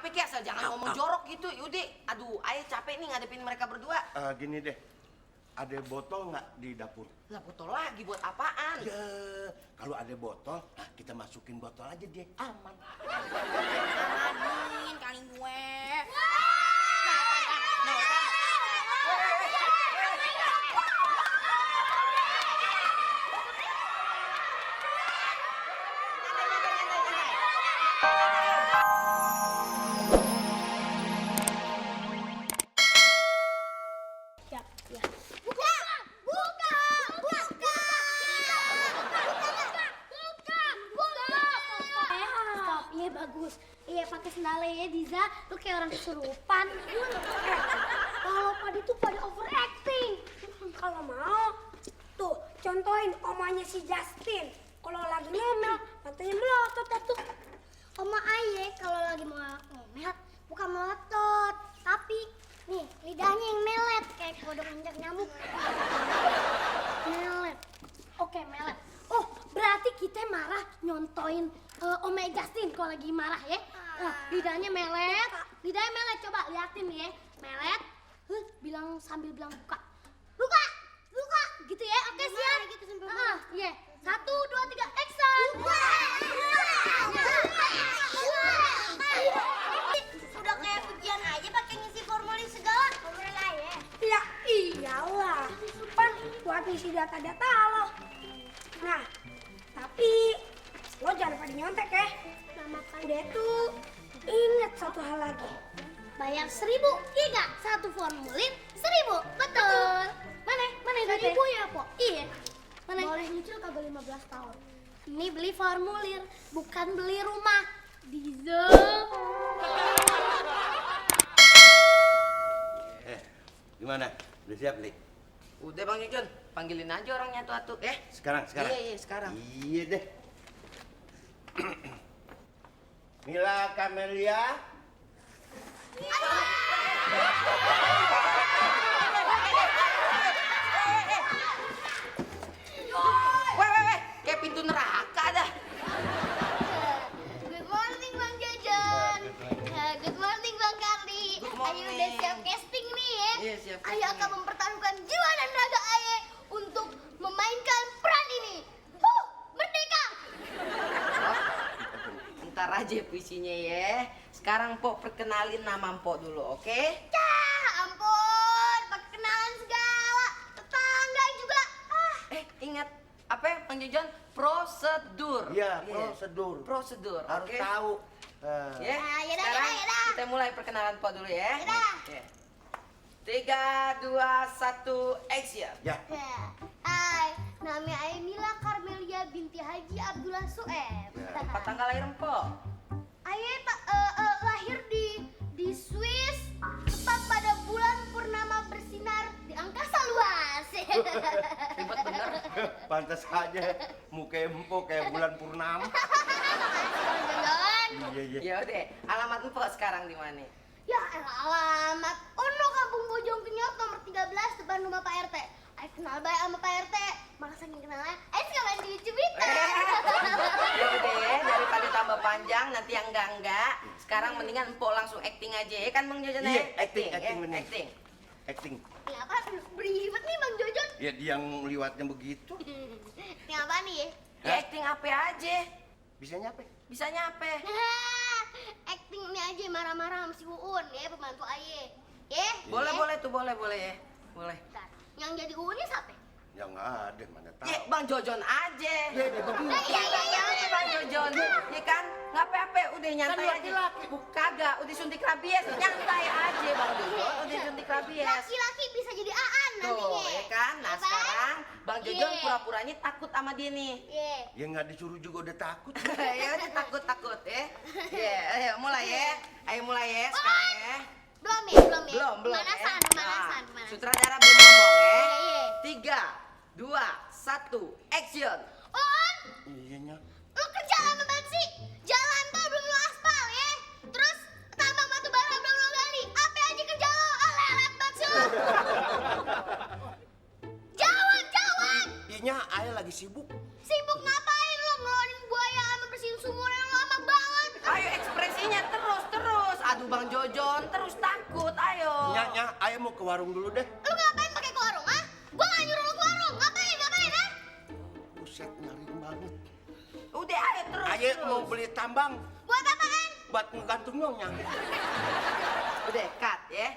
apa Ki, asal jangan ngomong jorok gitu. Yaudah, aduh, ayah capek nih ngadepin mereka berdua. Gini deh, ada botol nggak di dapur? Lah botol lagi buat apaan? Ya, kalau ada botol, kita masukin botol aja deh. Aman. Amanin kali gue. Siap, ya. Buka! Buka! Buka! Stop, iya bagus. Iya pakai sendalnya ya Diza, lu kayak orang kesurupan. Kalau pada tuh pada overacting. Kalau mau, tuh contohin omanya si Justin. Kalau lagi ngomel, matanya melotot tuh. Oma Aye kalau lagi mau ngomel bukan melotot, tapi nih lidahnya yang melet kayak kodok injak nyamuk. Melet. Oke, melet. Oh, berarti kita marah nyontoin Oma Justin kalau lagi marah ya. Nah, lidahnya melet. Lidahnya melet, coba liatin nih ya. Melet. Bilang sambil bilang buka. Buka. Buka. Gitu ya. Oke, siap. Gitu sambil buka. Iya. 1, 2, 3, action. Sudah kayak ujian aja pakai ngisi formulir segala. Formulir ya. Ya iyalah, kan buat isi data-data lo. Nah, tapi lo jangan pada nyontek ya. Udah tuh, inget satu hal lagi. Bayar 1.000, iya nggak? Satu formulir 1.000, betul. Mana 1.000 ya, Po? Iya. Mana? Boleh nyicil kagak 15 tahun. Ini beli formulir, bukan beli rumah. Dizo. Gimana? Udah siap, Li? Udah Bang Jojon, panggilin aja orangnya atu-atu ya. Sekarang? Iya, sekarang. Iya deh. Mila Camelia. Weh, kayak pintu neraka dah. Good morning Bang Jojon. Good morning Bang Karli. Ayo udah siap casting nih ya. Iya, siap Ayo casting akan nih. mempertaruhkan jiwa dan raga Aye untuk memainkan peran ini. Merdeka. Ntar aja puisinya ya. Sekarang Mpok perkenalin nama Mpok dulu, oke? Cah, ampun, perkenalan segala. Tetangga juga. Ingat apa ya Bang Jojon? Prosedur. Iya, prosedur. Prosedur, Harus oke? tahu. Ya. Yaudah, Sekarang yaudah. kita mulai perkenalan Mpok dulu ya. Yaudah. Oke. 3, 2, 1, action. Ya. Hai, nama Aye Mila Carmelia binti Haji Abdullah Sueb. Tempat tanggal lahir Mpok. Aye lahir di Swiss tepat pada bulan purnama bersinar di angkasa luas. Ribet bener. Pantas aja muka empok kayak bulan purnama. Jangan. Iya. Ya udah, alamat Mpok sekarang di mana? Ya alamat Ono Kampung Bojong Kenyot nomor 13 depan rumah Pak RT. Ayo kenal baik sama Pak RT. Maka saking kenalnya, ayo sekalian di Cibita. Ya udah, daripada tambah panjang nanti yang enggak. Sekarang mendingan Mpok langsung acting aja ya kan Bang Jojon? Iya, ya? acting ya? bener. Acting. Acting. Ini apa? Beribet nih Bang Jojon. Ya dia yang liwatnya begitu. Ini apa nih ya? Ya acting apa aja? Bisanya apa? Bisanya apa? Acting ini aja marah-marah sama si Uun ya pembantu Aye. Ya? Boleh tuh, boleh ya. Boleh. Bentar. Yang jadi Uunnya siapa? Ya nggak ada, mana tahu. Ya Bang Jojon aja. Ya, dia begitu. Iya aja Bang Jojon. Ya kan? Nggak apa-apa, udah nyantai aja. Kagak, udah suntik rabies. Nyantai aja Bang Jojon, udah suntik rabies. Laki-laki bisa jadi Aan nantinya. Tuh, ya kan? Nah Apa? sekarang Bang Jojon Iya. pura-puranya takut sama dia nih. Iya. Ya nggak disuruh juga udah takut. Ya udah takut ya. Ya, ayo mulai ya. Ayo mulai ya sekarang ya. Belum ya? Belum. Pemanasan, ya. pemanasan. Nah, sutradara belum ngomong ya. Iya. 3, 2, 1, action. Uun, Iya nya. lu kerja lama banget sih. Jalan tol belum lu aspal ya. Terus tambang batu bara belum lu gali. Apa aja kerja lo? Lelet banget sih lu. Jawab. Iya nya, ayah lagi sibuk. Sibuk ngapain lu ngelonin buaya sama bersihin sumur yang lama banget. Ayo ekspresinya terus. Jojon terus takut, ayo. Nya, ayo mau ke warung dulu deh. Lu ngapain pakai ke warung, ah? Gua nggak nyuruh lu ke warung. Ngapain, ah? Buset, nyaring banget. Udah ayo terus. Ayo terus. mau beli tambang Buat apaan? buat ngegantung nyonya. Udah, cut ya.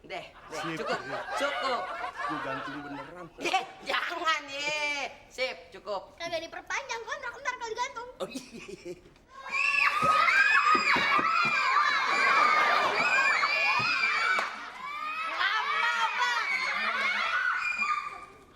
Deh, Sip. cukup. Gue gantung beneran. Deh, jangan ya. Sip, cukup. Kagak diperpanjang kontrak, ntar kalau digantung. Oh iya.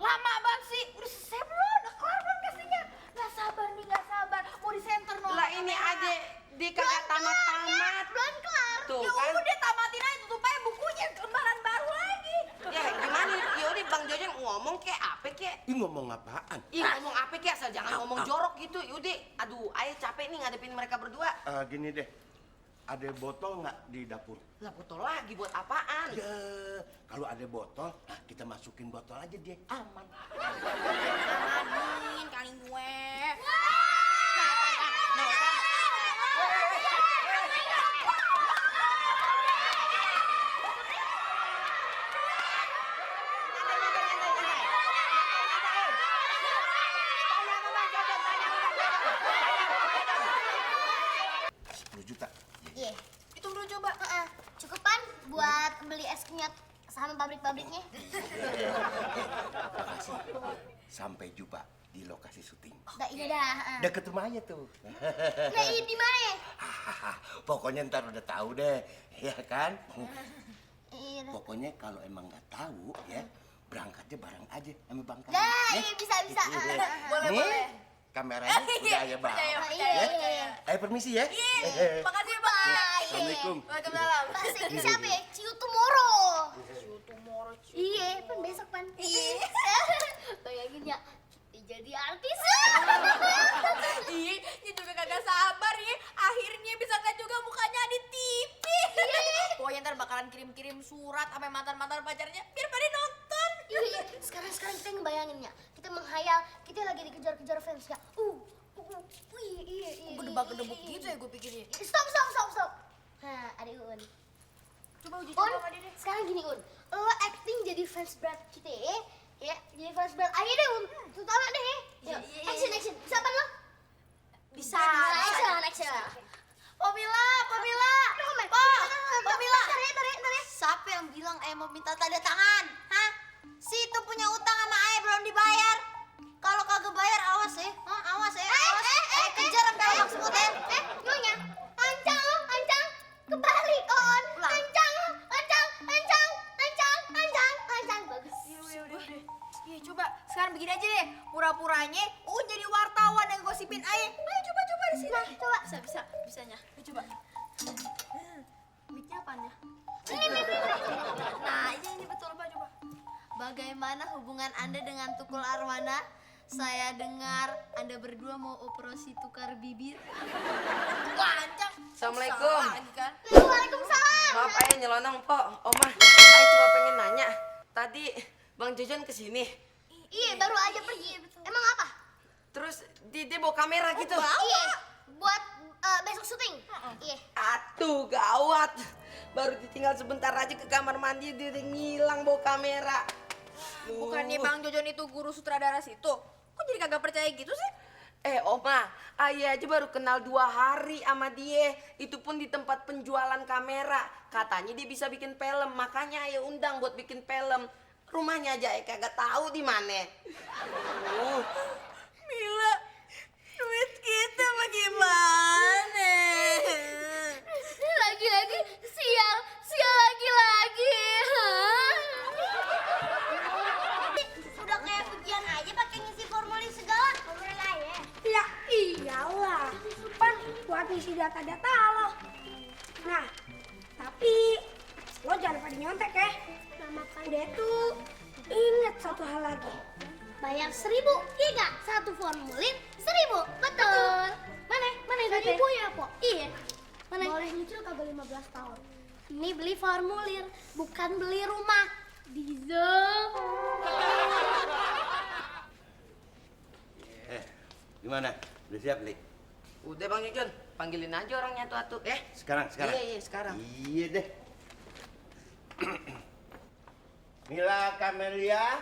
Lama banget sih. Udah selesai belum? Udah kelar belum castingnya? Nggak sabar nih, nggak sabar. Mau di center no. Lah ini aja di kagak tamat-tamat. Belum kelar. Tuh Ya kan. udah tamatin aja tutup aja bukunya lembaran baru lagi. Ya gimana? Ya udah Bang Jojon ngomong kayak apa kayak? Ih ngomong apaan? Ih ngomong apa kayak asal jangan ngomong jorok gitu. Yaudah, aduh, ayah capek nih ngadepin mereka berdua. Gini deh, ada botol nggak di dapur? Lah botol lagi buat apaan? Ya, kalau ada botol, kita masukin botol aja dia. Aman. Amanin kali gue. Juta. Iya. Hitung dulu coba. Cukupan buat beli es kenyot sama pabrik-pabriknya. Makasih. Sampai jumpa di lokasi syuting. Iya dah. Deket rumahnya tuh. Nah, ini di mana ya? Pokoknya ntar udah tahu deh, ya kan? Iya. Pokoknya kalau emang nggak tahu ya, berangkatnya bareng aja sama Bang Kang. Dah, Ya? iya bisa. Boleh, Nih, boleh. kameranya udah aja bawa. Iya. Ayo permisi ya. Makasih Bang. Assalamualaikum. Waalaikumsalam. Bahasa Inggris siapa ya? See you tomorrow. Iya, pan besok pan. Iya. Bayangin ya, jadi artis. Ih, dia juga kagak sabar ya. Akhirnya bisa ngeliat juga mukanya di TV. Pokoknya ntar bakalan kirim-kirim surat sama mantan-mantan pacarnya biar pada nonton. Iya. Sekarang kita ngebayangin ya. Kita menghayal kita lagi dikejar-kejar fans ya. Iya. Gedebak-gedebuk gitu ya gue pikirnya. Stop. Nah, ada Un. Coba uji Un, coba sama dia deh. sekarang gini Un. Lo acting jadi fans berat kita ya. Ya, jadi fans berat. Ayo deh Un. Tutala deh ya. Yuk, Iya. action. Siapa lo? Bisa. Action. Pomila. Tarik. Siapa yang bilang mau minta tanda tangan? Hah? Situ punya utang sama Ayah belum dibayar. Kalau kagak bayar awas ya. Awas. Kejar sampai abang semut ya. Nyonya. Ancang. Kebalik On. Ancang. Bagus. Udah. Iya coba sekarang begini aja deh. Pura-puranya jadi wartawan yang gosipin Ayah. Ayo coba di sini. Nah, coba. Bisanya. Ayo coba. Mic-nya apaan ya? Ini. Nah, ini betul Pak coba. Bagaimana hubungan Anda dengan Tukul Arwana? Saya dengar Anda berdua mau operasi tukar bibir. Panjang. Assalamualaikum. Salah lagi kan? Waalaikumsalam. Maaf ayah nyelonong Pok. Omah, ayah cuma pengen nanya. Tadi Bang Jojon kesini. Iya, baru aja pergi. Emang apa? Terus dia bawa kamera gitu. Iya, buat besok syuting. Iya. Atuh gawat. Baru ditinggal sebentar aja ke kamar mandi dia udah ngilang bawa kamera. Bukannya Bang Jojon itu guru sutradara situ? Kok jadi kagak percaya gitu sih? Oma, ayah aja baru kenal 2 hari sama dia. Itu pun di tempat penjualan kamera. Katanya dia bisa bikin film, makanya ayah undang buat bikin film. Rumahnya aja ayah kagak tahu di mana. Mila, duit kita bagaimana? Lagi-lagi sial lagi-lagi. Udah kayak ujian aja pakai ngisi formulir segala. Formulir ya. Ya iyalah, kan buat ngisi data-data lo. Nah, tapi lo jangan pada nyontek ya. Udah tuh inget satu hal lagi. Bayar 1.000, iya nggak? Satu formulir 1.000, betul. Mana 1.000 ya, Po? Iya. Mana? Boleh nyicil kagak 15 tahun. Ini beli formulir, bukan beli rumah. Diesel. Gimana? Udah siap, Li? Udah Bang Jojon, panggilin aja orangnya atu-atu. Sekarang. Iya, sekarang. Iya deh. Mila Camelia.